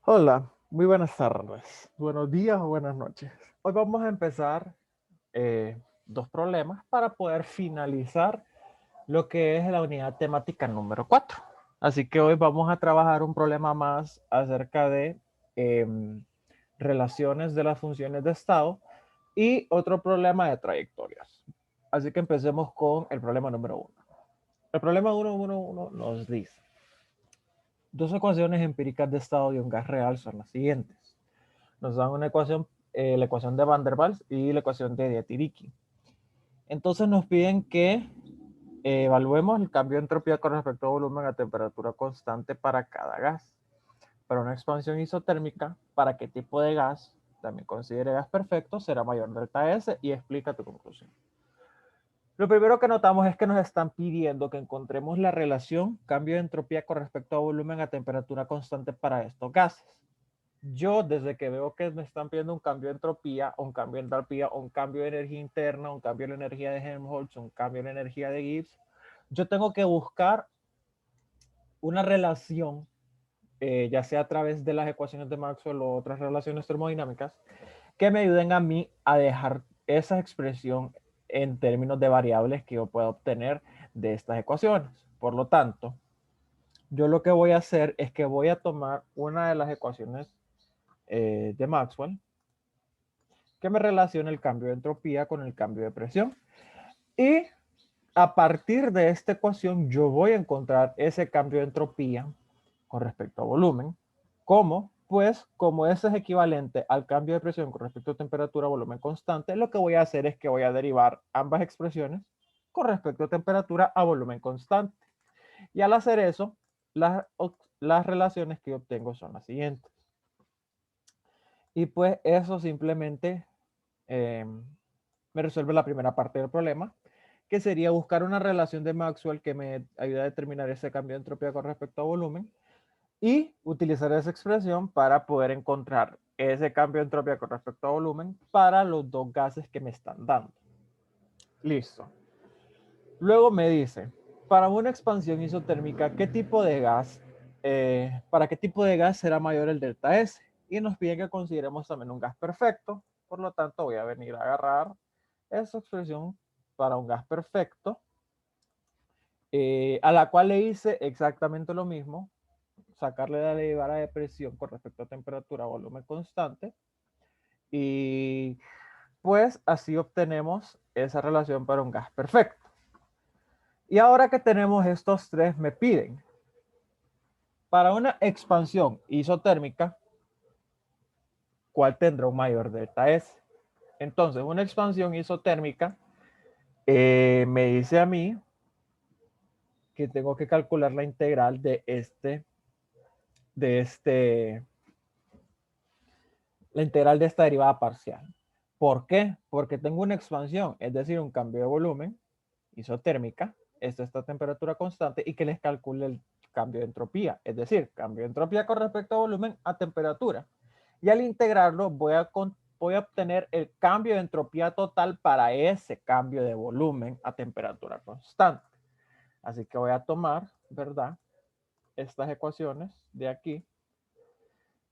Hola, muy buenas tardes, buenos días o buenas noches. Hoy vamos a empezar dos problemas para poder finalizar lo que es la unidad temática número 4. Así que hoy vamos a trabajar un problema más acerca de relaciones de las funciones de estado y otro problema de trayectorias. Así que empecemos con el problema número 1. El problema 1.1.1 nos dice: dos ecuaciones empíricas de estado de un gas real son las siguientes. Nos dan una ecuación, la ecuación de Van der Waals y la ecuación de Dieterich. Entonces nos piden que evaluemos el cambio de entropía con respecto a volumen a temperatura constante para cada gas. Para una expansión isotérmica, ¿para qué tipo de gas? También considere gas perfecto, será mayor delta S y explica tu conclusión. Lo primero que notamos es que nos están pidiendo que encontremos la relación cambio de entropía con respecto a volumen a temperatura constante para estos gases. Yo, desde que veo que me están pidiendo un cambio de entropía, un cambio de entalpía, un cambio de energía interna, un cambio de la energía de Helmholtz, un cambio de la energía de Gibbs, yo tengo que buscar una relación, ya sea a través de las ecuaciones de Maxwell o otras relaciones termodinámicas, que me ayuden a mí a dejar esa expresión en términos de variables que yo pueda obtener de estas ecuaciones. Por lo tanto, yo lo que voy a hacer es que voy a tomar una de las ecuaciones de Maxwell que me relacione el cambio de entropía con el cambio de presión. Y a partir de esta ecuación yo voy a encontrar ese cambio de entropía con respecto a volumen. ¿Cómo? Pues como ese es equivalente al cambio de presión con respecto a temperatura, volumen constante, lo que voy a hacer es que voy a derivar ambas expresiones con respecto a temperatura a volumen constante. Y al hacer eso, las relaciones que obtengo son las siguientes. Y pues eso simplemente me resuelve la primera parte del problema, que sería buscar una relación de Maxwell que me ayude a determinar ese cambio de entropía con respecto a volumen y utilizar esa expresión para poder encontrar ese cambio de entropía con respecto a volumen para los dos gases que me están dando. Listo. Luego me dice, para una expansión isotérmica, ¿qué tipo de gas, para qué tipo de gas será mayor el delta S? Y nos pide que consideremos también un gas perfecto. Por lo tanto, voy a venir a agarrar esa expresión para un gas perfecto, a la cual le hice exactamente lo mismo, sacarle la derivada de presión con respecto a temperatura, volumen constante, y pues así obtenemos esa relación para un gas perfecto. Y ahora que tenemos estos tres, me piden, para una expansión isotérmica, ¿cuál tendrá un mayor delta S? Entonces, una expansión isotérmica me dice a mí que tengo que calcular la integral la integral de esta derivada parcial. ¿Por qué? Porque tengo una expansión, es decir, un cambio de volumen isotérmica, esta es esta temperatura constante, y que les calcule el cambio de entropía, es decir, cambio de entropía con respecto a volumen a temperatura. Y al integrarlo voy a obtener el cambio de entropía total para ese cambio de volumen a temperatura constante. Así que voy a tomar, ¿verdad? Estas ecuaciones de aquí,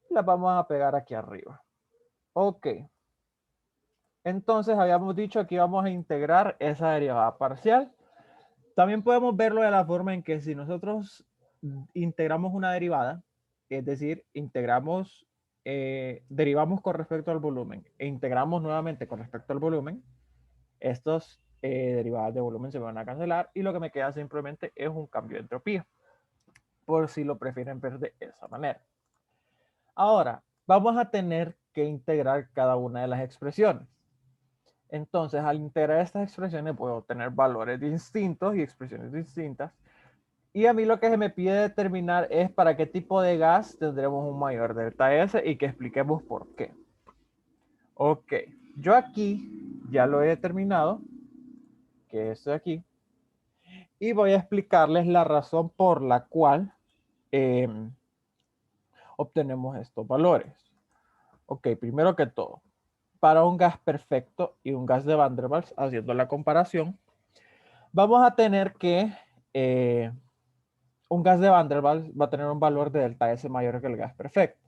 las vamos a pegar aquí arriba. Ok. Entonces habíamos dicho que íbamos a integrar esa derivada parcial. También podemos verlo de la forma en que si nosotros integramos una derivada, es decir, derivamos con respecto al volumen e integramos nuevamente con respecto al volumen, estos derivadas de volumen se van a cancelar y lo que me queda simplemente es un cambio de entropía, por si lo prefieren ver de esa manera. Ahora, vamos a tener que integrar cada una de las expresiones. Entonces, al integrar estas expresiones, puedo obtener valores distintos y expresiones distintas. Y a mí lo que se me pide determinar es para qué tipo de gas tendremos un mayor delta S y que expliquemos por qué. Ok, yo aquí ya lo he determinado, que es aquí, y voy a explicarles la razón por la cual eh, obtenemos estos valores. Ok, primero que todo, para un gas perfecto y un gas de Van der Waals, haciendo la comparación, vamos a tener que un gas de Van der Waals va a tener un valor de delta S mayor que el gas perfecto.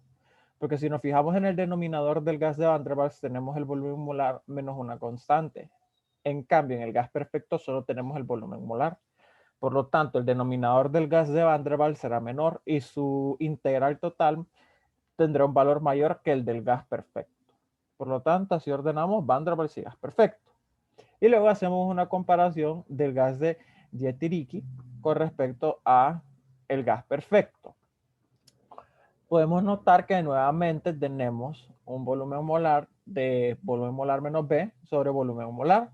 Porque si nos fijamos en el denominador del gas de Van der Waals, tenemos el volumen molar menos una constante. En cambio, en el gas perfecto solo tenemos el volumen molar. Por lo tanto, el denominador del gas de Van der Waals será menor y su integral total tendrá un valor mayor que el del gas perfecto. Por lo tanto, así ordenamos Van der Waals y gas perfecto. Y luego hacemos una comparación del gas de Dieterich con respecto a el gas perfecto. Podemos notar que nuevamente tenemos un volumen molar de volumen molar menos B sobre volumen molar.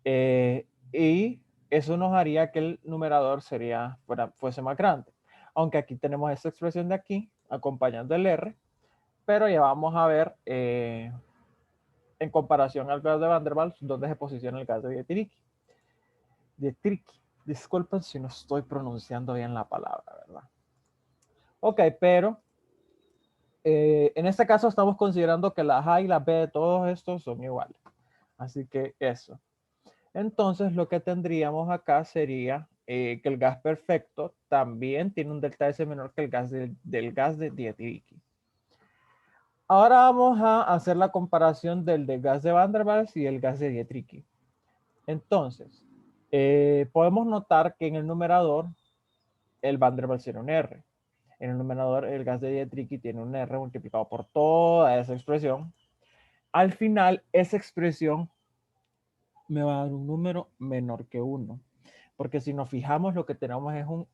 Y eso nos haría que el numerador fuese más grande. Aunque aquí tenemos esta expresión de aquí, acompañando el R, pero ya vamos a ver en comparación al gas de Van der Waals, dónde se posiciona el gas de Dieterich. Disculpen si no estoy pronunciando bien la palabra, ¿verdad? Ok, pero en este caso estamos considerando que la A y la B de todos estos son iguales. Así que eso. Entonces lo que tendríamos acá sería que el gas perfecto también tiene un delta S menor que el gas del gas de Dieterich. Ahora vamos a hacer la comparación del gas de Van der Waals y el gas de Dieterich. Entonces, podemos notar que en el numerador el Van der Waals tiene un R. En el numerador el gas de Dieterich tiene un R multiplicado por toda esa expresión. Al final, esa expresión me va a dar un número menor que 1. Porque si nos fijamos, lo que tenemos es un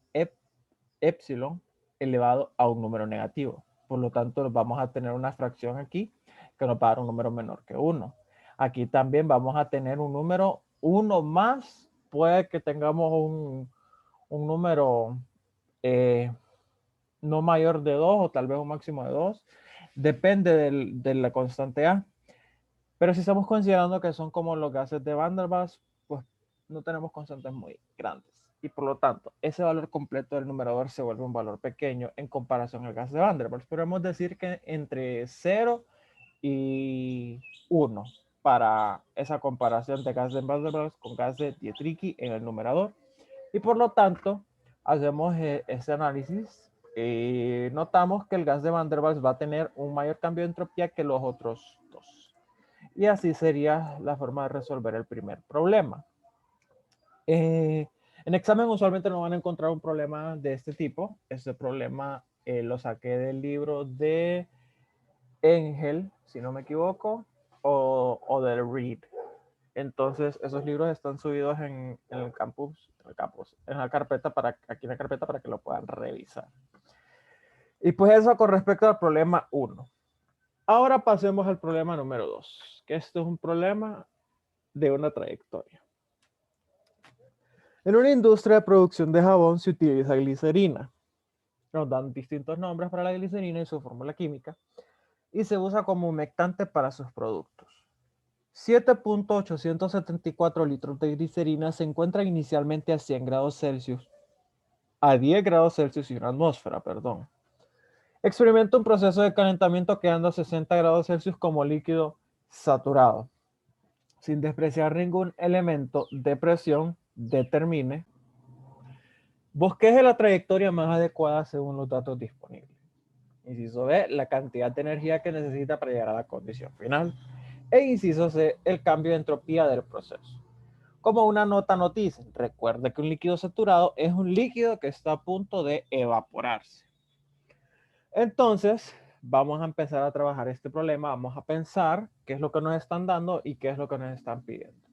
epsilon elevado a un número negativo. Por lo tanto, vamos a tener una fracción aquí que nos va a dar un número menor que 1. Aquí también vamos a tener un número 1 más. Puede que tengamos un número no mayor de 2 o tal vez un máximo de 2. Depende de la constante A. Pero si estamos considerando que son como los gases de Van der Waals, pues no tenemos constantes muy grandes. Y por lo tanto, ese valor completo del numerador se vuelve un valor pequeño en comparación al gas de Van der Waals. Podemos decir que entre 0 y 1 para esa comparación de gas de Van der Waals con gas de Dieterich en el numerador. Y por lo tanto, hacemos ese análisis y notamos que el gas de Van der Waals va a tener un mayor cambio de entropía que los otros dos. Y así sería la forma de resolver el primer problema. En examen usualmente no van a encontrar un problema de este tipo. Este problema lo saqué del libro de Engel, si no me equivoco, o del Reed. Entonces, esos libros están subidos en el campus, en la carpeta aquí en la carpeta para que lo puedan revisar. Y pues eso con respecto al problema 1. Ahora pasemos al problema número 2, que esto es un problema de una trayectoria. En una industria de producción de jabón se utiliza glicerina. Nos dan distintos nombres para la glicerina y su fórmula química, y se usa como humectante para sus productos. 7.874 litros de glicerina se encuentran inicialmente a 100 grados Celsius, a 10 grados Celsius y una atmósfera, perdón. Experimenta un proceso de calentamiento quedando a 60 grados Celsius como líquido saturado. Sin despreciar ningún elemento de presión, determine. Bosqueje la trayectoria más adecuada según los datos disponibles. Inciso B, la cantidad de energía que necesita para llegar a la condición final. E inciso C, el cambio de entropía del proceso. Como una nota nos dice, recuerde que un líquido saturado es un líquido que está a punto de evaporarse. Entonces, vamos a empezar a trabajar este problema. Vamos a pensar qué es lo que nos están dando y qué es lo que nos están pidiendo.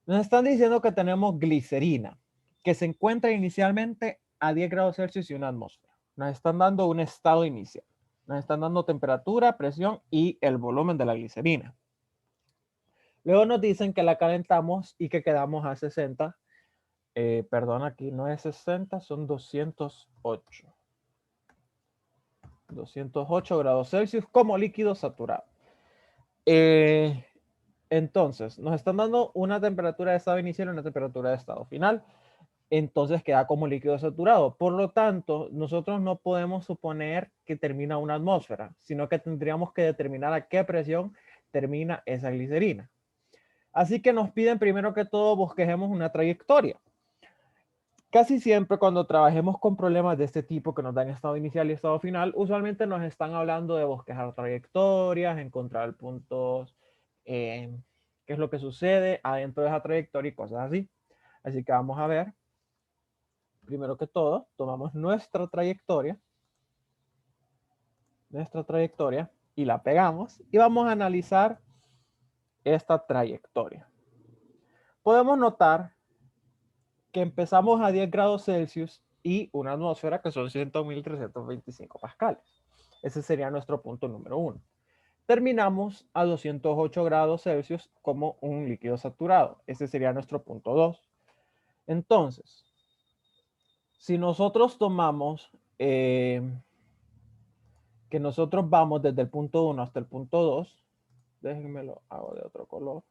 Nos están diciendo que tenemos glicerina, que se encuentra inicialmente a 10 grados Celsius y una atmósfera. Nos están dando un estado inicial. Nos están dando temperatura, presión y el volumen de la glicerina. Luego nos dicen que la calentamos y que quedamos a 60. Perdón, aquí no es 60, son 208. 208 grados Celsius como líquido saturado. Entonces, nos están dando una temperatura de estado inicial y una temperatura de estado final. Entonces queda como líquido saturado. Por lo tanto, nosotros no podemos suponer que termina una atmósfera, sino que tendríamos que determinar a qué presión termina esa glicerina. Así que nos piden primero que todo bosquejemos una trayectoria. Casi siempre cuando trabajemos con problemas de este tipo que nos dan estado inicial y estado final, usualmente nos están hablando de bosquejar trayectorias, encontrar puntos, qué es lo que sucede adentro de esa trayectoria y cosas así. Así que vamos a ver, primero que todo, tomamos nuestra trayectoria y la pegamos y vamos a analizar esta trayectoria. Podemos notar que empezamos a 10 grados Celsius y una atmósfera que son 100.325 pascales. Ese sería nuestro punto número 1. Terminamos a 208 grados Celsius como un líquido saturado. Ese sería nuestro punto 2. Entonces, si nosotros tomamos que nosotros vamos desde el punto 1 hasta el punto 2, déjenme lo hago de otro color.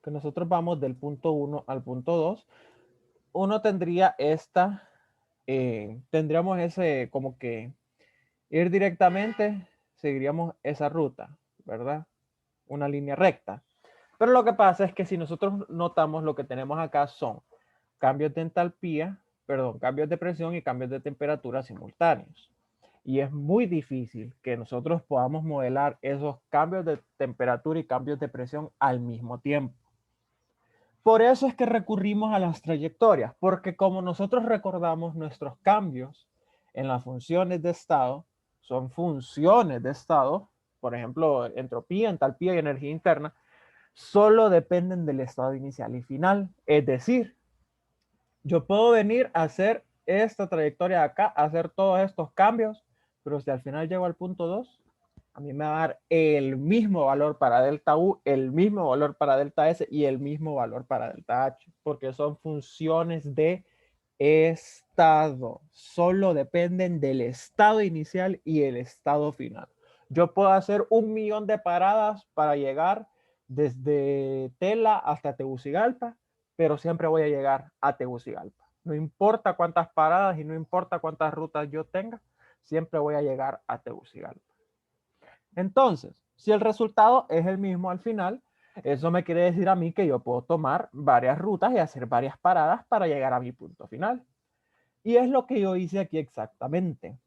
Que nosotros vamos del punto 1 al punto 2, uno tendría tendríamos ese como que ir directamente, seguiríamos esa ruta, ¿verdad? Una línea recta. Pero lo que pasa es que si nosotros notamos lo que tenemos acá son cambios de entalpía, perdón, cambios de presión y cambios de temperatura simultáneos. Y es muy difícil que nosotros podamos modelar esos cambios de temperatura y cambios de presión al mismo tiempo. Por eso es que recurrimos a las trayectorias, porque como nosotros recordamos nuestros cambios en las funciones de estado, son funciones de estado, por ejemplo, entropía, entalpía y energía interna, solo dependen del estado inicial y final. Es decir, yo puedo venir a hacer esta trayectoria de acá, hacer todos estos cambios, pero si al final llego al punto 2, a mí me va a dar el mismo valor para delta U, el mismo valor para delta S y el mismo valor para delta H, porque son funciones de estado. Solo dependen del estado inicial y el estado final. Yo puedo hacer 1.000.000 de paradas para llegar desde Tela hasta Tegucigalpa, pero siempre voy a llegar a Tegucigalpa. No importa cuántas paradas y no importa cuántas rutas yo tenga, siempre voy a llegar a Tegucigalpa. Entonces, si el resultado es el mismo al final, eso me quiere decir a mí que yo puedo tomar varias rutas y hacer varias paradas para llegar a mi punto final. Y es lo que yo hice aquí exactamente.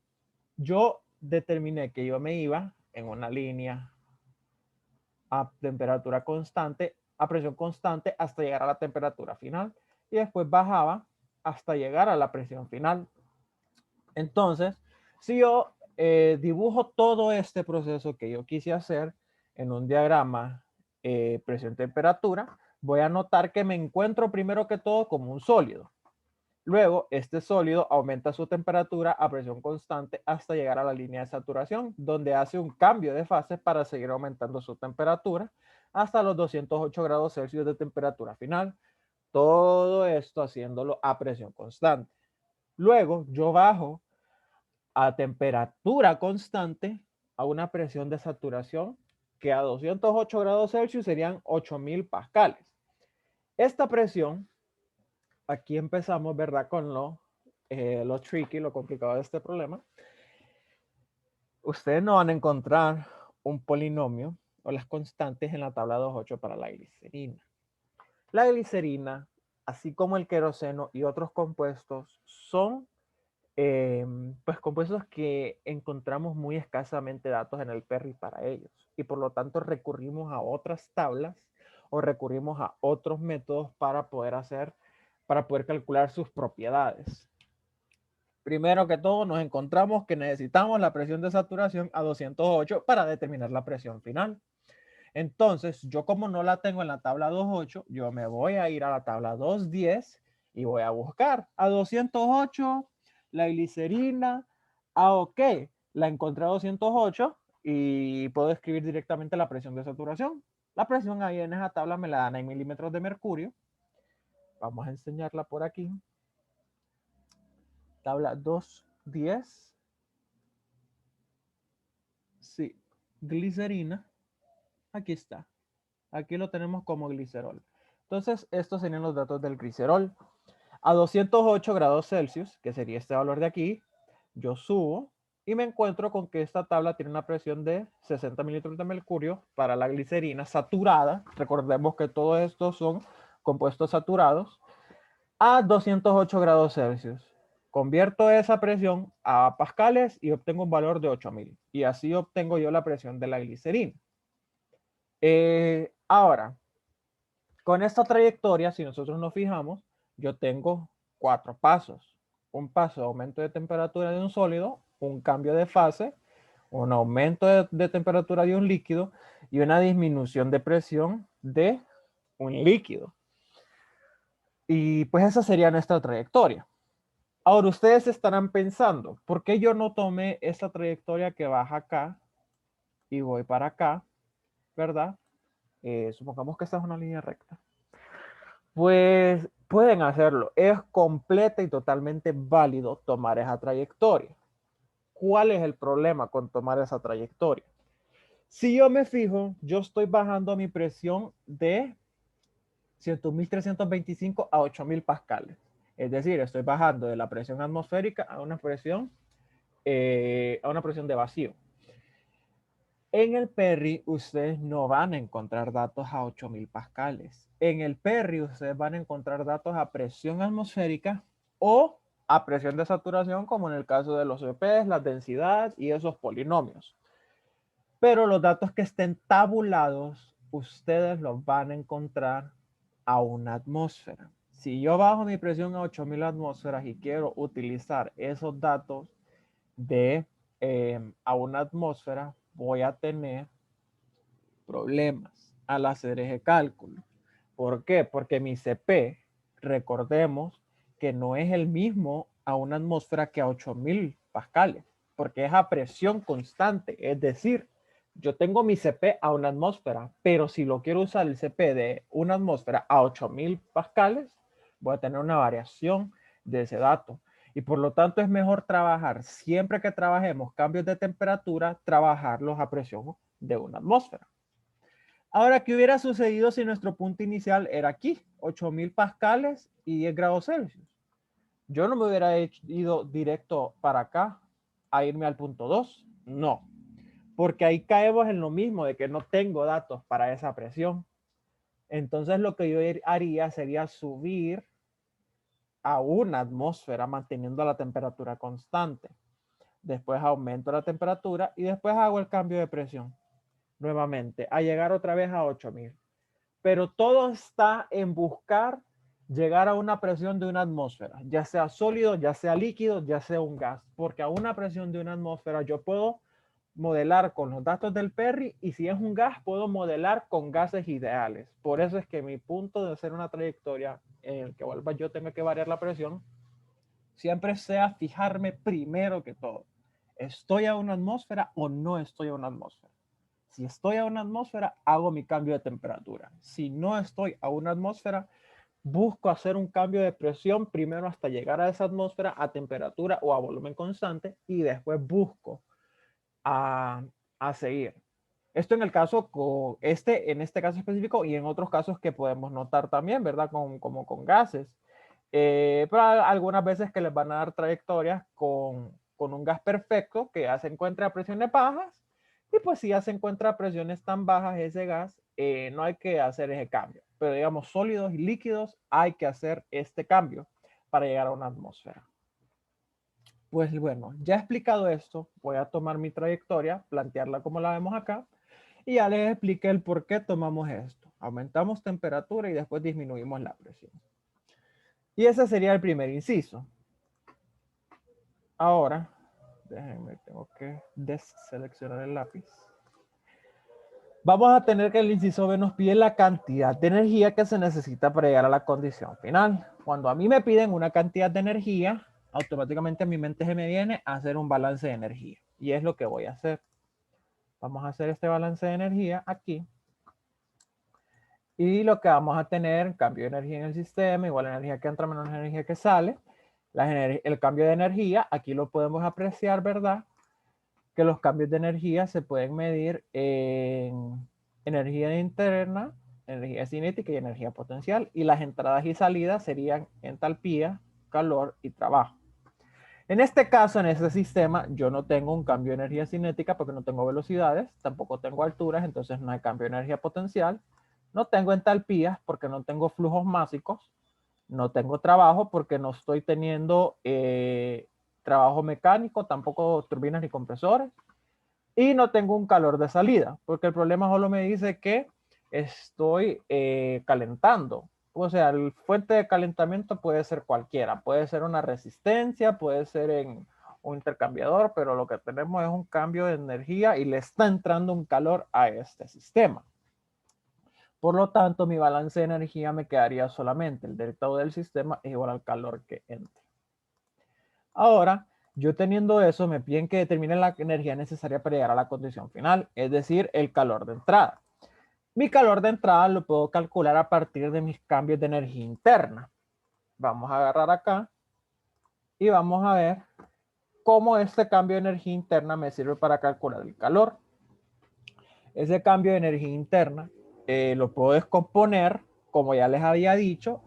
Yo determiné que yo me iba en una línea a temperatura constante, a presión constante, hasta llegar a la temperatura final. Y después bajaba hasta llegar a la presión final. Entonces, si yo dibujo todo este proceso que yo quise hacer en un diagrama presión-temperatura, voy a notar que me encuentro primero que todo como un sólido. Luego, este sólido aumenta su temperatura a presión constante hasta llegar a la línea de saturación, donde hace un cambio de fase para seguir aumentando su temperatura hasta los 208 grados Celsius de temperatura final. Todo esto haciéndolo a presión constante. Luego, yo bajo a temperatura constante a una presión de saturación que a 208 grados Celsius serían 8.000 pascales. Esta presión, aquí empezamos, ¿verdad? Con lo tricky, lo complicado de este problema. Ustedes no van a encontrar un polinomio o las constantes en la tabla 2.8 para la glicerina. La glicerina, así como el queroseno y otros compuestos, son pues compuestos que encontramos muy escasamente datos en el PERRI para ellos y por lo tanto recurrimos a otras tablas o recurrimos a otros métodos para poder calcular sus propiedades. Primero que todo nos encontramos que necesitamos la presión de saturación a 208 para determinar la presión final. Entonces, yo como no la tengo en la tabla 2.8, yo me voy a ir a la tabla 2.10 y voy a buscar a 208 la glicerina. Ok, la encontré a 208 y puedo escribir directamente la presión de saturación. La presión ahí en esa tabla me la dan en milímetros de mercurio. Vamos a enseñarla por aquí. Tabla 2.10. Sí, glicerina. Aquí está. Aquí lo tenemos como glicerol. Entonces, estos serían los datos del glicerol. A 208 grados Celsius, que sería este valor de aquí, yo subo y me encuentro con que esta tabla tiene una presión de 60 mililitros de mercurio para la glicerina saturada. Recordemos que todo esto son compuestos saturados a 208 grados Celsius. Convierto esa presión a pascales y obtengo un valor de 8000. Y así obtengo yo la presión de la glicerina. Ahora, con esta trayectoria, si nosotros nos fijamos, yo tengo 4 pasos. Un paso de aumento de temperatura de un sólido, un cambio de fase, un aumento de temperatura de un líquido y una disminución de presión de un líquido. Y pues esa sería nuestra trayectoria. Ahora ustedes estarán pensando, ¿por qué yo no tomé esta trayectoria que baja acá y voy para acá, verdad? Supongamos que esta es una línea recta. Pues pueden hacerlo. Es completa y totalmente válido tomar esa trayectoria. ¿Cuál es el problema con tomar esa trayectoria? Si yo me fijo, yo estoy bajando mi presión de 100.325 a 8.000 pascales. Es decir, estoy bajando de la presión atmosférica a una presión de vacío. En el Perry, ustedes no van a encontrar datos a 8.000 pascales. En el Perry, ustedes van a encontrar datos a presión atmosférica o a presión de saturación, como en el caso de los EPs, la densidad y esos polinomios. Pero los datos que estén tabulados, ustedes los van a encontrar a una atmósfera. Si yo bajo mi presión a 8.000 atmósferas y quiero utilizar esos datos a una atmósfera, voy a tener problemas al hacer ese cálculo. ¿Por qué? Porque mi CP, recordemos que no es el mismo a una atmósfera que a 8.000 pascales, porque es a presión constante. Es decir, yo tengo mi CP a una atmósfera, pero si lo quiero usar el CP de una atmósfera a 8.000 pascales, voy a tener una variación de ese dato. Y por lo tanto es mejor trabajar, siempre que trabajemos cambios de temperatura, trabajarlos a presión de una atmósfera. Ahora, ¿qué hubiera sucedido si nuestro punto inicial era aquí, 8.000 pascales y 10 grados Celsius? Yo no me hubiera ido directo para acá a irme al punto 2. No, porque ahí caemos en lo mismo de que no tengo datos para esa presión. Entonces lo que yo haría sería subir a una atmósfera manteniendo la temperatura constante. Después aumento la temperatura y después hago el cambio de presión nuevamente a llegar otra vez a 8.000. Pero todo está en buscar llegar a una presión de una atmósfera, ya sea sólido, ya sea líquido, ya sea un gas, porque a una presión de una atmósfera yo puedo modelar con los datos del Perry y si es un gas puedo modelar con gases ideales. Por eso es que mi punto de hacer una trayectoria en el que vuelva yo tenga que variar la presión siempre sea fijarme primero que todo. ¿Estoy a una atmósfera o no estoy a una atmósfera? Si estoy a una atmósfera, hago mi cambio de temperatura. Si no estoy a una atmósfera, busco hacer un cambio de presión primero hasta llegar a esa atmósfera a temperatura o a volumen constante y después busco a seguir. Esto en el caso en este caso específico y en otros casos que podemos notar también, ¿verdad? Como con gases. Pero algunas veces que les van a dar trayectorias con un gas perfecto que ya se encuentra a presiones bajas y pues si ya se encuentra a presiones tan bajas ese gas, no hay que hacer ese cambio. Pero digamos sólidos y líquidos hay que hacer este cambio para llegar a una atmósfera. Pues bueno, ya he explicado esto, voy a tomar mi trayectoria, plantearla como la vemos acá y ya les expliqué el por qué tomamos esto. Aumentamos temperatura y después disminuimos la presión. Y ese sería el primer inciso. Ahora, déjenme, tengo que deseleccionar el lápiz. Vamos a tener que el inciso B nos pide la cantidad de energía que se necesita para llegar a la condición final. Cuando a mí me piden una cantidad de energía, automáticamente a mi mente se me viene a hacer un balance de energía. Y es lo que voy a hacer. Vamos a hacer este balance de energía aquí. Y lo que vamos a tener, cambio de energía en el sistema, igual energía que entra menos energía que sale. El cambio de energía, aquí lo podemos apreciar, ¿verdad? Que los cambios de energía se pueden medir en energía interna, energía cinética y energía potencial. Y las entradas y salidas serían entalpía, calor y trabajo. En este caso, en este sistema, yo no tengo un cambio de energía cinética porque no tengo velocidades, tampoco tengo alturas, entonces no hay cambio de energía potencial. No tengo entalpías porque no tengo flujos másicos. No tengo trabajo porque no estoy teniendo trabajo mecánico, tampoco turbinas ni compresores. Y no tengo un calor de salida, porque el problema solo me dice que estoy calentando. O sea, el fuente de calentamiento puede ser cualquiera, puede ser una resistencia, puede ser en un intercambiador, pero lo que tenemos es un cambio de energía y le está entrando un calor a este sistema. Por lo tanto, mi balance de energía me quedaría solamente el delta U del sistema es igual al calor que entre. Ahora, yo teniendo eso, me piden que determine la energía necesaria para llegar a la condición final, es decir, el calor de entrada. Mi calor de entrada lo puedo calcular a partir de mis cambios de energía interna. Vamos a agarrar acá y vamos a ver cómo este cambio de energía interna me sirve para calcular el calor. Ese cambio de energía interna lo puedo descomponer, como ya les había dicho,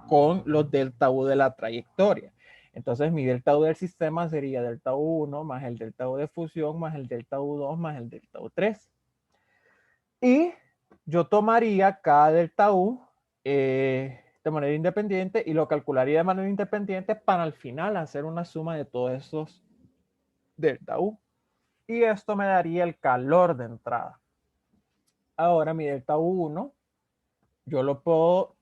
con los delta U de la trayectoria. Entonces mi delta U del sistema sería delta U1 más el delta U de fusión más el delta U2 más el delta U3. Y yo tomaría cada delta U de manera independiente y lo calcularía de manera independiente para al final hacer una suma de todos esos delta U. Y esto me daría el calor de entrada. Ahora mi delta U1 yo lo puedo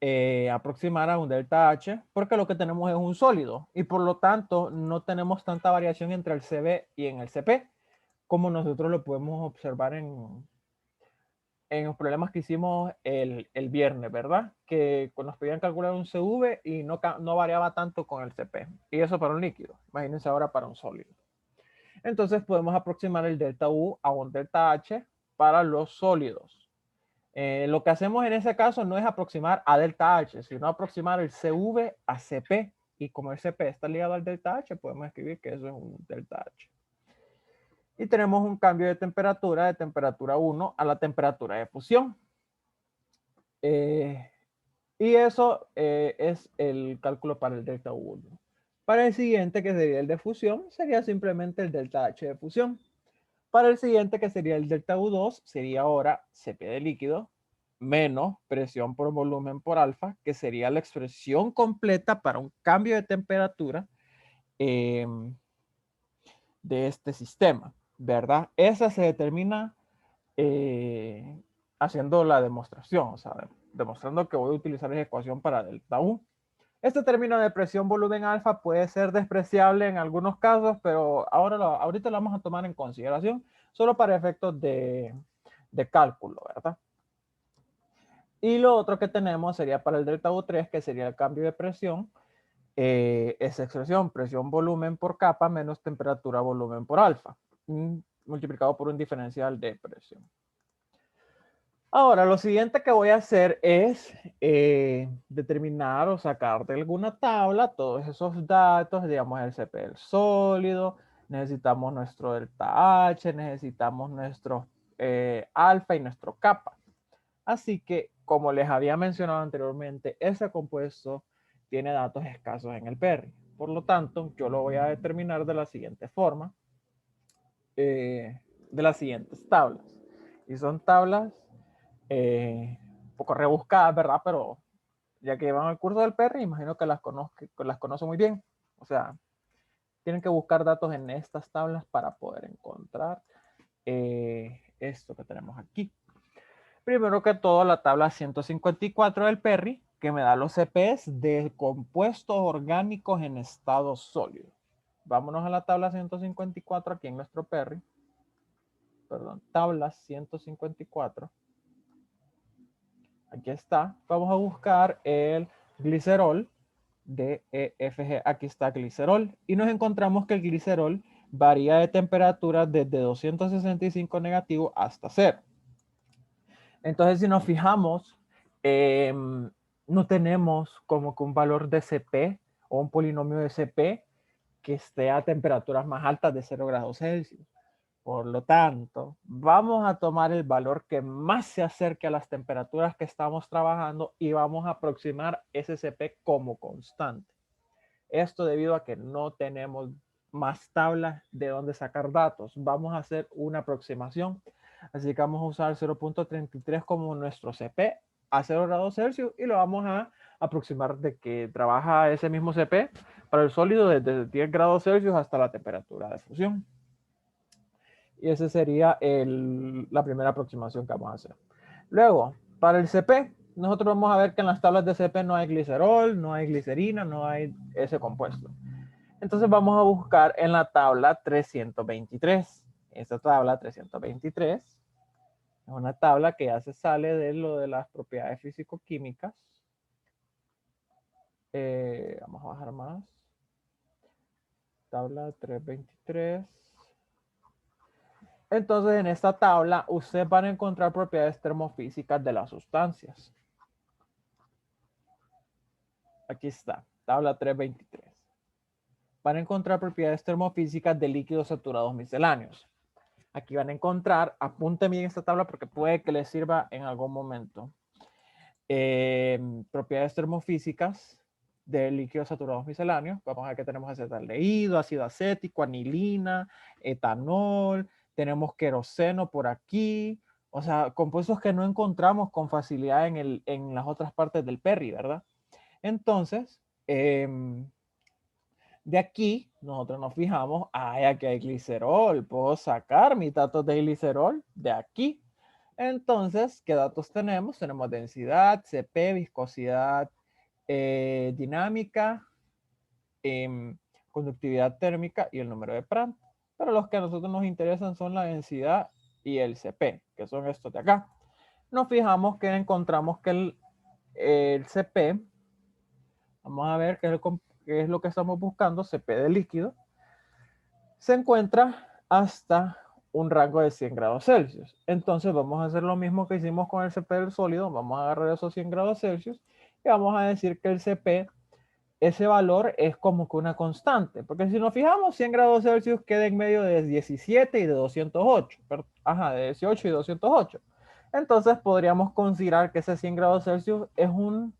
aproximar a un delta H porque lo que tenemos es un sólido y por lo tanto no tenemos tanta variación entre el CB y en el CP como nosotros lo podemos observar en los problemas que hicimos el viernes, ¿verdad? Que nos pedían calcular un CV y no variaba tanto con el CP. Y eso para un líquido. Imagínense ahora para un sólido. Entonces podemos aproximar el delta U a un delta H para los sólidos. Lo que hacemos en ese caso no es aproximar a delta H, sino aproximar el CV a CP. Y como el CP está ligado al delta H, podemos escribir que eso es un delta H. Y tenemos un cambio de temperatura 1 a la temperatura de fusión. Y eso es el cálculo para el delta U1. Para el siguiente, que sería el de fusión, sería simplemente el delta H de fusión. Para el siguiente, que sería el delta U2, sería ahora CP de líquido menos presión por volumen por alfa, que sería la expresión completa para un cambio de temperatura de este sistema, ¿verdad? Esa se determina haciendo la demostración, o sea, demostrando que voy a utilizar esa ecuación para delta U. Este término de presión volumen alfa puede ser despreciable en algunos casos, pero ahorita lo vamos a tomar en consideración solo para efectos de cálculo, ¿verdad? Y lo otro que tenemos sería para el delta U3, que sería el cambio de presión. Esa expresión, presión volumen por capa menos temperatura volumen por alfa, multiplicado por un diferencial de presión. Ahora, lo siguiente que voy a hacer es determinar o sacar de alguna tabla todos esos datos, digamos el CP del sólido, necesitamos nuestro delta H, necesitamos nuestro alfa y nuestro kappa. Así que, como les había mencionado anteriormente, ese compuesto tiene datos escasos en el PERRI. Por lo tanto, yo lo voy a determinar de la siguiente forma, de las siguientes tablas. Y son tablas un poco rebuscadas, ¿verdad? Pero ya que llevan el curso del PERRI, imagino que las conocen muy bien. O sea, tienen que buscar datos en estas tablas para poder encontrar esto que tenemos aquí. Primero que todo, la tabla 154 del PERRI, que me da los CPs de compuestos orgánicos en estado sólido. Vámonos a la tabla 154 aquí en nuestro PERRI. Perdón, tabla 154. Aquí está. Vamos a buscar el glicerol de EFG. Aquí está glicerol. Y nos encontramos que el glicerol varía de temperatura desde 265 negativo hasta 0. Entonces, si nos fijamos, no tenemos como que un valor de CP o un polinomio de CP que esté a temperaturas más altas de 0 grados Celsius. Por lo tanto, vamos a tomar el valor que más se acerque a las temperaturas que estamos trabajando y vamos a aproximar ese CP como constante. Esto debido a que no tenemos más tablas de donde sacar datos. Vamos a hacer una aproximación Así que vamos a usar 0.33 como nuestro CP a 0 grados Celsius y lo vamos a aproximar de que trabaja ese mismo CP para el sólido desde 10 grados Celsius hasta la temperatura de fusión. Y esa sería la primera aproximación que vamos a hacer. Luego, para el CP, nosotros vamos a ver que en las tablas de CP no hay glicerol, no hay glicerina, no hay ese compuesto. Entonces vamos a buscar en la tabla 323. Esta tabla 323 es una tabla que ya se sale de lo de las propiedades físico-químicas. Vamos a bajar más. Tabla 323. Entonces, en esta tabla, ustedes van a encontrar propiedades termofísicas de las sustancias. Aquí está, tabla 323. Van a encontrar propiedades termofísicas de líquidos saturados misceláneos. Aquí van a encontrar, apunten bien esta tabla porque puede que les sirva en algún momento. Propiedades termofísicas de líquidos saturados misceláneos. Vamos a ver que tenemos acetaldehído, ácido acético, anilina, etanol, tenemos queroseno por aquí, o sea, compuestos que no encontramos con facilidad en las otras partes del Perry, ¿verdad? Entonces, de aquí nosotros nos fijamos, aquí hay glicerol, puedo sacar mis datos de glicerol de aquí. Entonces, ¿qué datos tenemos? Tenemos densidad, CP, viscosidad dinámica, conductividad térmica y el número de Prandtl. Pero los que a nosotros nos interesan son la densidad y el CP, que son estos de acá. Nos fijamos que encontramos que el CP, vamos a ver qué es lo que estamos buscando, CP de líquido, se encuentra hasta un rango de 100 grados Celsius. Entonces vamos a hacer lo mismo que hicimos con el CP del sólido, vamos a agarrar esos 100 grados Celsius y vamos a decir que el CP, ese valor es como que una constante, porque si nos fijamos, 100 grados Celsius queda en medio de 17 y de 208, de 18 y 208. Entonces podríamos considerar que ese 100 grados Celsius es un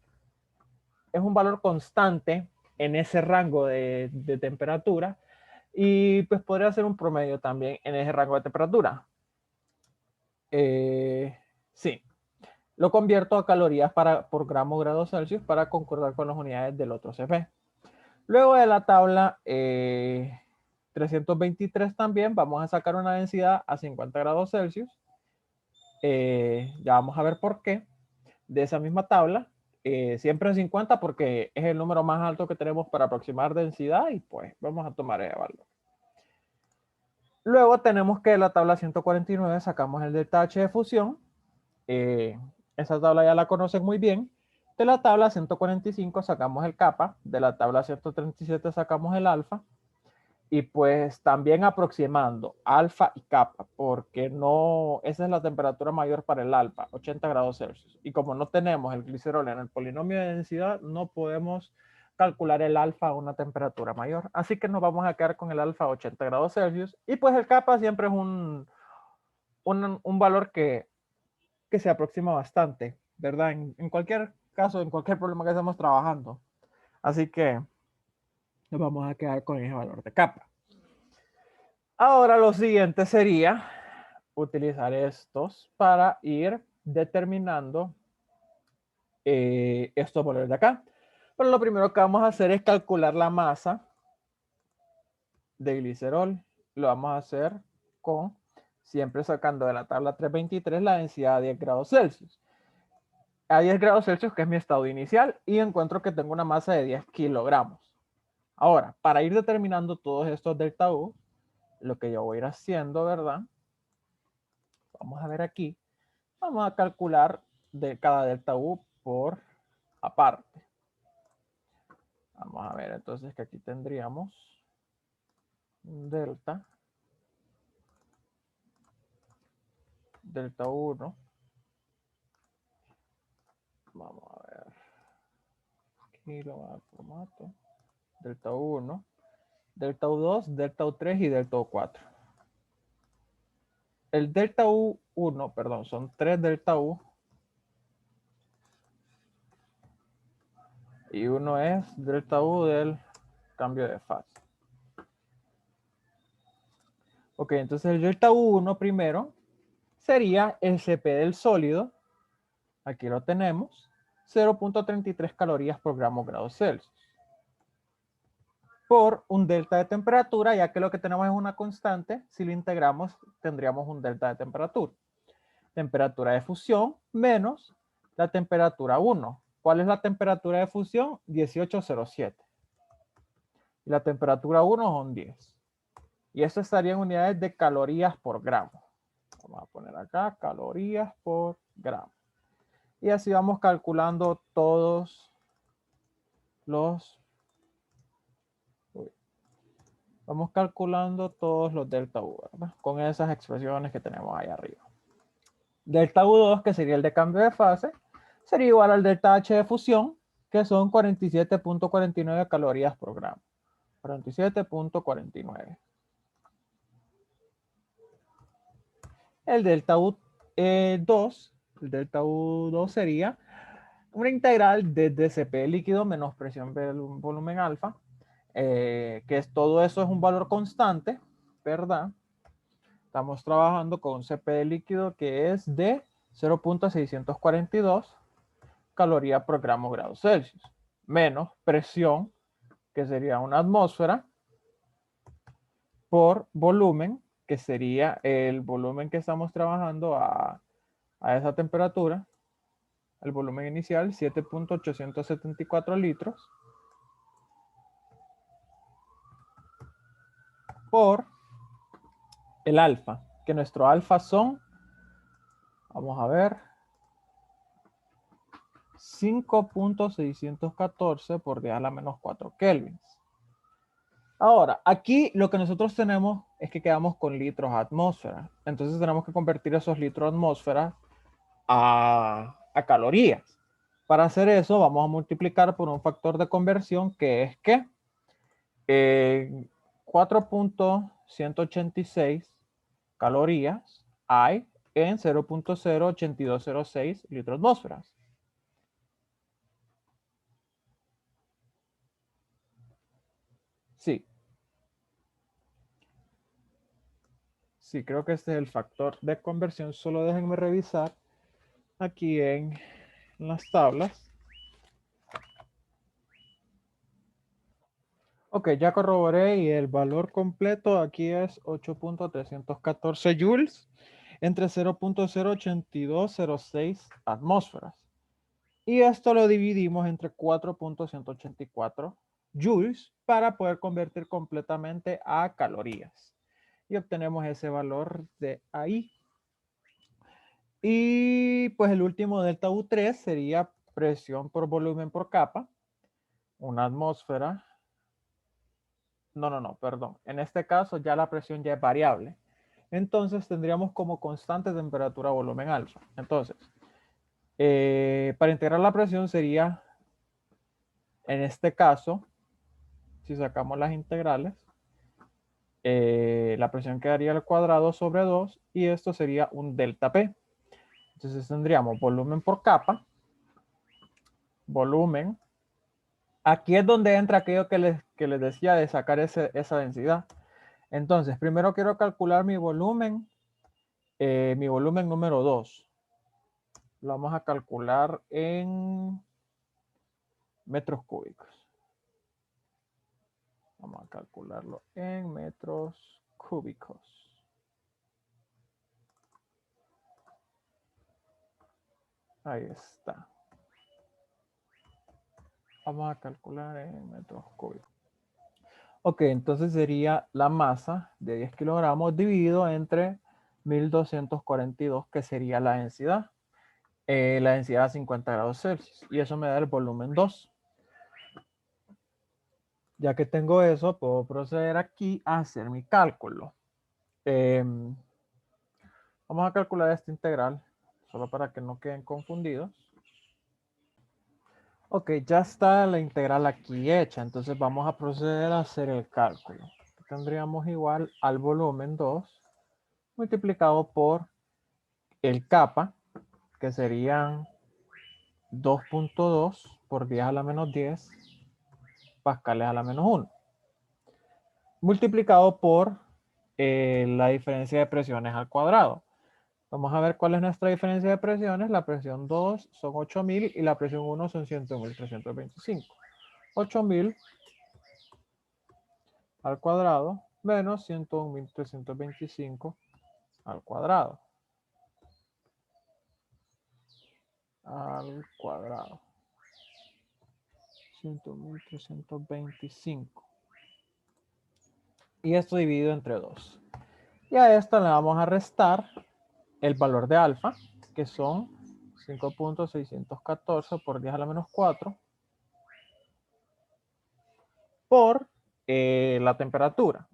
valor constante en ese rango de temperatura y pues podría ser un promedio también en ese rango de temperatura. Sí, lo convierto a calorías por gramo grados Celsius para concordar con las unidades del otro CP. Luego de la tabla 323 también vamos a sacar una densidad a 50 grados Celsius. Ya vamos a ver por qué. De esa misma tabla, siempre en 50 porque es el número más alto que tenemos para aproximar densidad y pues vamos a tomar ese valor. Luego tenemos que de la tabla 149 sacamos el delta H de fusión. Esa tabla ya la conocen muy bien. De la tabla 145 sacamos el kappa, de la tabla 137 sacamos el alfa, y pues también aproximando alfa y kappa, porque no, esa es la temperatura mayor para el alfa, 80 grados Celsius. Y como no tenemos el glicerol en el polinomio de densidad, no podemos calcular el alfa a una temperatura mayor. Así que nos vamos a quedar con el alfa a 80 grados Celsius. Y pues el kappa siempre es un valor que se aproxima bastante, ¿verdad? En cualquier caso, en cualquier problema que estemos trabajando. Así que nos vamos a quedar con ese valor de kappa. Ahora lo siguiente sería utilizar estos para ir determinando estos valores de acá. Pero lo primero que vamos a hacer es calcular la masa de glicerol. Lo vamos a hacer con, siempre sacando de la tabla 323 la densidad a 10 grados Celsius. A 10 grados Celsius, que es mi estado inicial, y encuentro que tengo una masa de 10 kilogramos. Ahora, para ir determinando todos estos delta U, lo que yo voy a ir haciendo, ¿verdad? Vamos a ver aquí. Vamos a calcular de cada delta U por aparte. Vamos a ver entonces que aquí tendríamos delta 1. Vamos a ver. Aquí lo va a formato. Delta 1, delta U2, delta U3 y delta U4. El delta U1, perdón, son 3 delta U. Y uno es delta U del cambio de fase. Ok, entonces el delta U1 primero sería el Cp del sólido, aquí lo tenemos, 0.33 calorías por gramo grados Celsius. Por un delta de temperatura, ya que lo que tenemos es una constante, si lo integramos tendríamos un delta de temperatura. Temperatura de fusión menos la temperatura 1. ¿Cuál es la temperatura de fusión? 1807. Y la temperatura 1 son 10. Y eso estaría en unidades de calorías por gramo. Vamos a poner acá calorías por gramo. Y así vamos calculando todos los... Vamos calculando todos los delta U, ¿verdad? Con esas expresiones que tenemos ahí arriba. Delta U2, que sería el de cambio de fase, sería igual al delta H de fusión, que son 47.49 calorías por gramo. 47.49. El delta U2, el delta U2 sería una integral desde Cp líquido menos presión volumen alfa, que es todo eso es un valor constante, ¿verdad? Estamos trabajando con un Cp de líquido que es de 0.642 calorías por gramo grado Celsius, menos presión, que sería una atmósfera, por volumen, que sería el volumen que estamos trabajando a esa temperatura, el volumen inicial, 7.874 litros, por el alfa, que nuestro alfa son, vamos a ver, 5.614 por 10 a la menos 4 kelvins. Ahora, aquí lo que nosotros tenemos es que quedamos con litros a atmósfera. Entonces tenemos que convertir esos litros a atmósfera a calorías. Para hacer eso vamos a multiplicar por un factor de conversión que es que 4.186 calorías hay en 0.08206 litros atmósferas. Sí. Sí, creo que este es el factor de conversión. Solo déjenme revisar aquí en las tablas. Ok, ya corroboré y el valor completo aquí es 8.314 joules entre 0.08206 atmósferas. Y esto lo dividimos entre 4.184 joules para poder convertir completamente a calorías. Y obtenemos ese valor de ahí. Y pues el último delta U3 sería presión por volumen por capa. Una atmósfera. No, perdón. En este caso ya la presión ya es variable. Entonces tendríamos como constante temperatura volumen alfa. Entonces, para integrar la presión sería, en este caso, si sacamos las integrales, la presión quedaría al cuadrado sobre 2 y esto sería un delta P. Entonces tendríamos volumen por capa, volumen. Aquí es donde entra aquello que les decía de sacar esa densidad. Entonces, primero quiero calcular mi volumen número 2. Lo vamos a calcular en metros cúbicos. Vamos a calcularlo en metros cúbicos. Ahí está. Vamos a calcular en metros cúbicos. Ok, entonces sería la masa de 10 kilogramos dividido entre 1242, que sería la densidad. La densidad a 50 grados Celsius. Y eso me da el volumen 2. Ya que tengo eso, puedo proceder aquí a hacer mi cálculo. Vamos a calcular esta integral, solo para que no queden confundidos. Ok, ya está la integral aquí hecha, entonces vamos a proceder a hacer el cálculo. Tendríamos igual al volumen 2 multiplicado por el kappa, que serían 2.2 por 10 a la menos 10 pascales a la menos 1. Multiplicado por la diferencia de presiones al cuadrado. Vamos a ver cuál es nuestra diferencia de presiones. La presión 2 son 8000 y la presión 1 son 100.325. 8000 al cuadrado menos 101.325 al cuadrado. Al cuadrado. 100.325. Y esto dividido entre 2. Y a esto le vamos a restar el valor de alfa, que son 5.614 por 10 a la menos 4 por la temperatura.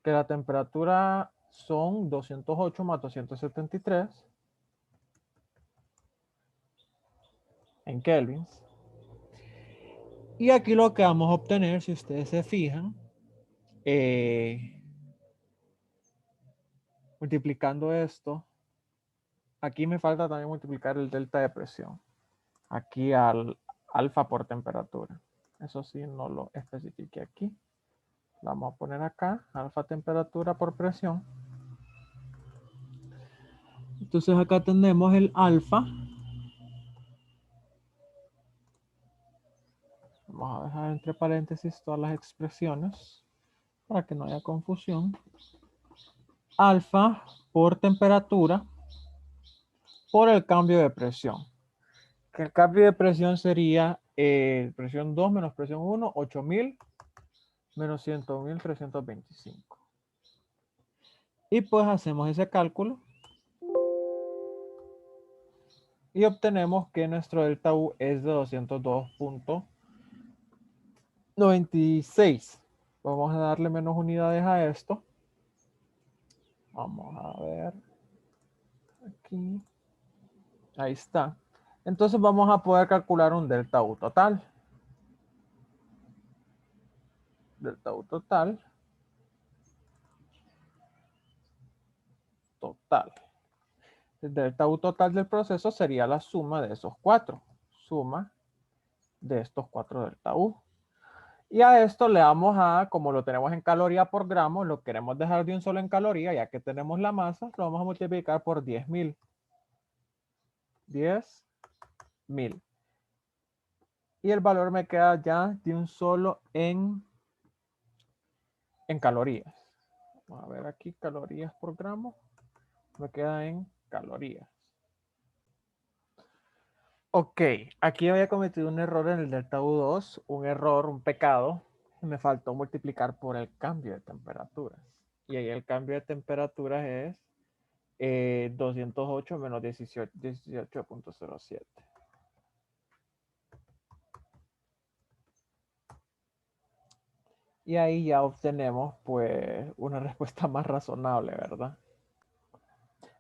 Que la temperatura son 208 más 273 en kelvins. Y aquí lo que vamos a obtener, si ustedes se fijan, multiplicando esto, aquí me falta también multiplicar el delta de presión. Aquí al alfa por temperatura. Eso sí, no lo especifique aquí. Vamos a poner acá, alfa temperatura por presión. Entonces acá tenemos el alfa. Vamos a dejar entre paréntesis todas las expresiones para que no haya confusión. Alfa por temperatura por el cambio de presión. Que el cambio de presión sería presión 2 menos presión 1, 8000 menos 100.325. Y pues hacemos ese cálculo y obtenemos que nuestro delta U es de 202.96. Vamos a darle menos unidades a esto. Vamos a ver. Aquí. Ahí está. Entonces vamos a poder calcular un delta U total. Delta U total. Total. El delta U total del proceso sería la suma de esos 4. Suma de estos 4 delta U. Y a esto le damos a, como lo tenemos en caloría por gramo, lo queremos dejar de un solo en caloría, ya que tenemos la masa, lo vamos a multiplicar por 10.000. 10.000. Y el valor me queda ya de un solo en calorías. Vamos a ver aquí, calorías por gramo. Me queda en calorías. Ok, aquí había cometido un error en el delta U2, un error, un pecado. Me faltó multiplicar por el cambio de temperaturas. Y ahí el cambio de temperaturas es 208 menos 18.07. Y ahí ya obtenemos pues una respuesta más razonable, ¿verdad?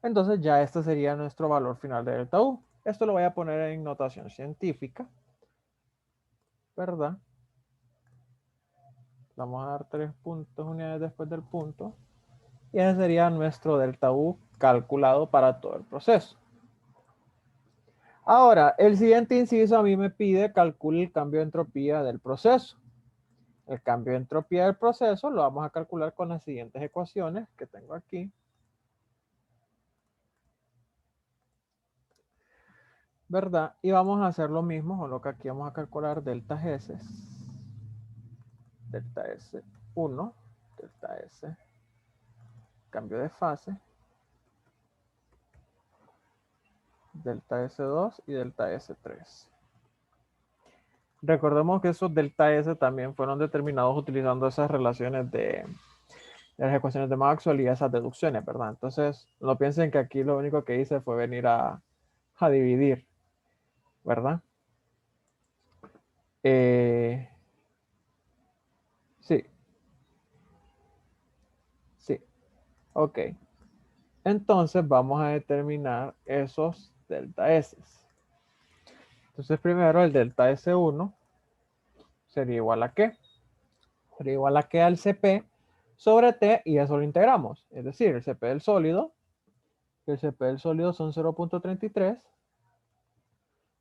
Entonces ya este sería nuestro valor final de delta U. Esto lo voy a poner en notación científica, ¿verdad? Vamos a dar 3 puntos unidades después del punto. Y ese sería nuestro delta U calculado para todo el proceso. Ahora, el siguiente inciso a mí me pide calcule el cambio de entropía del proceso. El cambio de entropía del proceso lo vamos a calcular con las siguientes ecuaciones que tengo aquí. ¿Verdad? Y vamos a hacer lo mismo, con lo que aquí vamos a calcular delta S. Delta S1, delta S, cambio de fase, delta S2 y delta S3. Recordemos que esos delta S también fueron determinados utilizando esas relaciones de las ecuaciones de Maxwell y esas deducciones, ¿verdad? Entonces, no piensen que aquí lo único que hice fue venir a dividir, ¿verdad? Sí, sí, ok. Entonces vamos a determinar esos delta S. Entonces primero el delta S1 sería igual a ¿qué? Sería igual a ¿qué? Al CP sobre T y eso lo integramos. Es decir, el CP del sólido son 0.33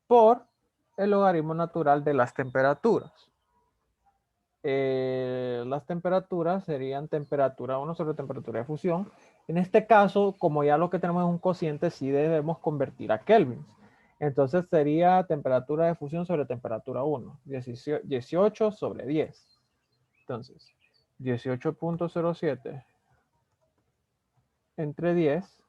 por el logaritmo natural de las temperaturas. Las las temperaturas serían temperatura 1 sobre temperatura de fusión. En este caso, como ya lo que tenemos es un cociente, sí debemos convertir a kelvins. Entonces sería temperatura de fusión sobre temperatura 1, 18 sobre 10. Entonces, 18.07 entre 10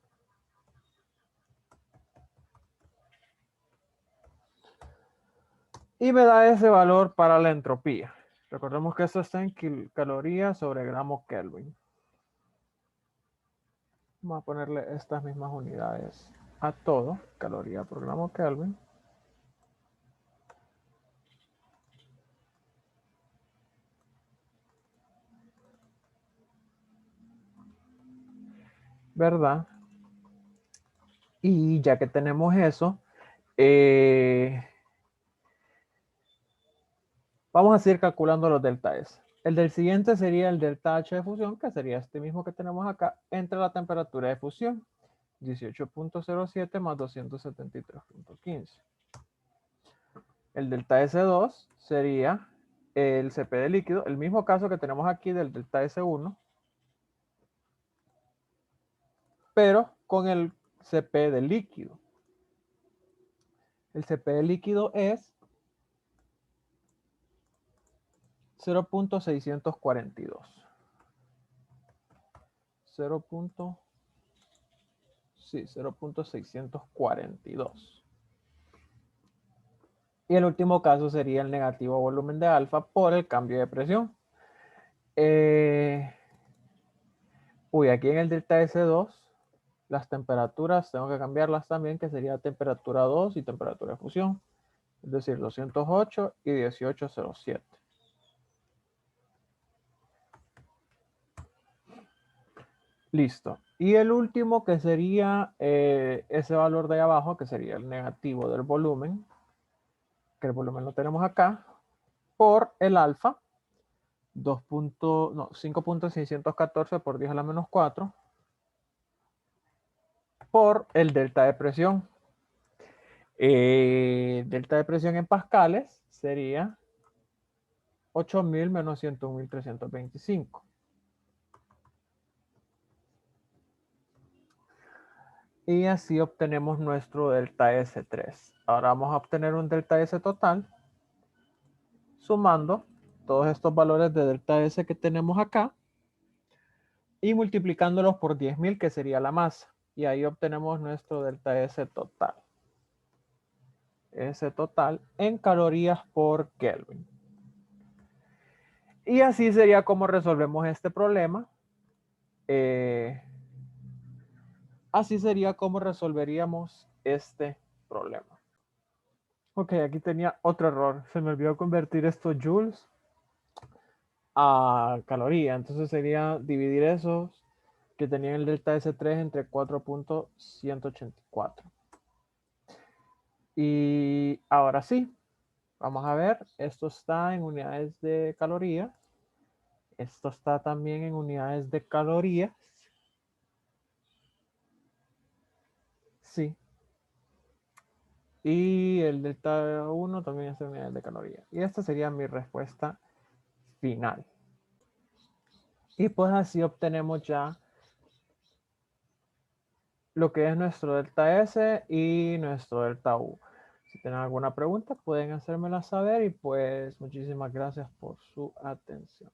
y me da ese valor para la entropía. Recordemos que esto está en calorías sobre gramo Kelvin. Vamos a ponerle estas mismas unidades a todo, caloría por gramo Kelvin. ¿Verdad? Y ya que tenemos eso, vamos a seguir calculando los delta S. El del siguiente sería el delta H de fusión, que sería este mismo que tenemos acá, entre la temperatura de fusión, 18.07 más 273.15. El delta S2 sería el CP de líquido, el mismo caso que tenemos aquí del delta S1, pero con el CP de líquido. El CP de líquido es 0.642. 0.642. Y el último caso sería el negativo volumen de alfa por el cambio de presión. Aquí en el delta S2, las temperaturas tengo que cambiarlas también, que sería temperatura 2 y temperatura de fusión. Es decir, 208 y 1807. Listo. Y el último que sería ese valor de ahí abajo, que sería el negativo del volumen, que el volumen lo tenemos acá, por el alfa, 5.614 por 10 a la menos 4, por el delta de presión. Delta de presión en pascales sería 8.000 menos 101.325. Y así obtenemos nuestro delta S3. Ahora vamos a obtener un delta S total sumando todos estos valores de delta S que tenemos acá y multiplicándolos por 10.000, que sería la masa. Y ahí obtenemos nuestro delta S total. S total en calorías por Kelvin. Y así sería como resolvemos este problema. Así sería como resolveríamos este problema. Ok, aquí tenía otro error. Se me olvidó convertir estos joules a caloría. Entonces sería dividir esos que tenían el delta S3 entre 4.184. Y ahora sí, vamos a ver. Esto está en unidades de calorías. Esto está también en unidades de calorías. Sí. Y el delta 1 también es en unidades de calorías. Y esta sería mi respuesta final. Y pues así obtenemos ya lo que es nuestro delta S y nuestro delta U. Si tienen alguna pregunta pueden hacérmela saber y pues muchísimas gracias por su atención.